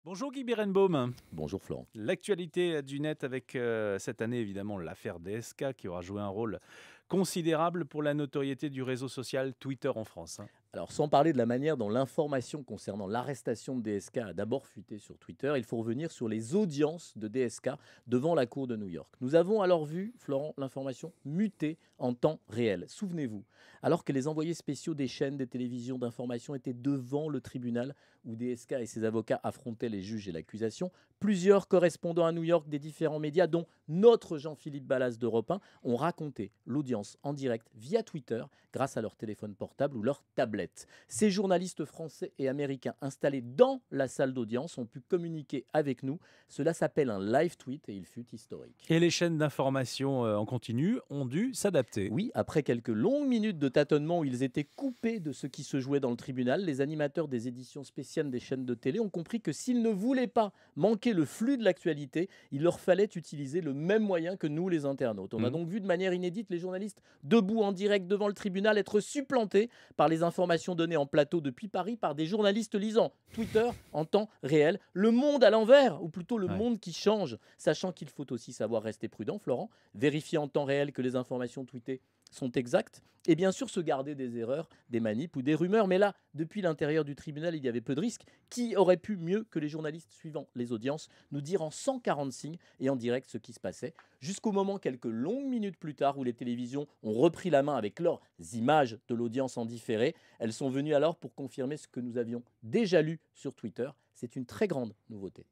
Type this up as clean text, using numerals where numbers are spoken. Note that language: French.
Bonjour Guy Berenbaum. Bonjour Florent. L'actualité du net avec cette année évidemment l'affaire DSK qui aura joué un rôle considérable pour la notoriété du réseau social Twitter en France, hein. Alors sans parler de la manière dont l'information concernant l'arrestation de DSK a d'abord fuité sur Twitter, il faut revenir sur les audiences de DSK devant la cour de New York. Nous avons alors vu, Florent, l'information muter en temps réel. Souvenez-vous, alors que les envoyés spéciaux des chaînes des télévisions d'information étaient devant le tribunal où DSK et ses avocats affrontaient les juges et l'accusation, plusieurs correspondants à New York des différents médias, dont notre Jean-Philippe Ballas d'Europe 1, ont raconté l'audience en direct via Twitter grâce à leur téléphone portable ou leur tablette. Ces journalistes français et américains installés dans la salle d'audience ont pu communiquer avec nous. Cela s'appelle un live tweet et il fut historique. Et les chaînes d'information en continu ont dû s'adapter. Oui, après quelques longues minutes de tâtonnement où ils étaient coupés de ce qui se jouait dans le tribunal, les animateurs des éditions spéciales des chaînes de télé ont compris que s'ils ne voulaient pas manquer le flux de l'actualité, il leur fallait utiliser le même moyen que nous, les internautes. On a Mhm. donc vu de manière inédite les journalistes debout en direct devant le tribunal être supplantés par les informations données en plateau depuis Paris par des journalistes lisant Twitter en temps réel. Le monde à l'envers, ou plutôt le Ouais. monde qui change, sachant qu'il faut aussi savoir rester prudent, Florent, vérifier en temps réel que les informations tweetées sont exactes, et bien sûr se garder des erreurs, des manips ou des rumeurs. Mais là, depuis l'intérieur du tribunal, il y avait peu de risques. Qui aurait pu mieux que les journalistes suivant les audiences nous dire en 140 signes et en direct ce qui se passait, jusqu'au moment, quelques longues minutes plus tard, où les télévisions ont repris la main avec leurs images de l'audience en différé. Elles sont venues alors pour confirmer ce que nous avions déjà lu sur Twitter. C'est une très grande nouveauté.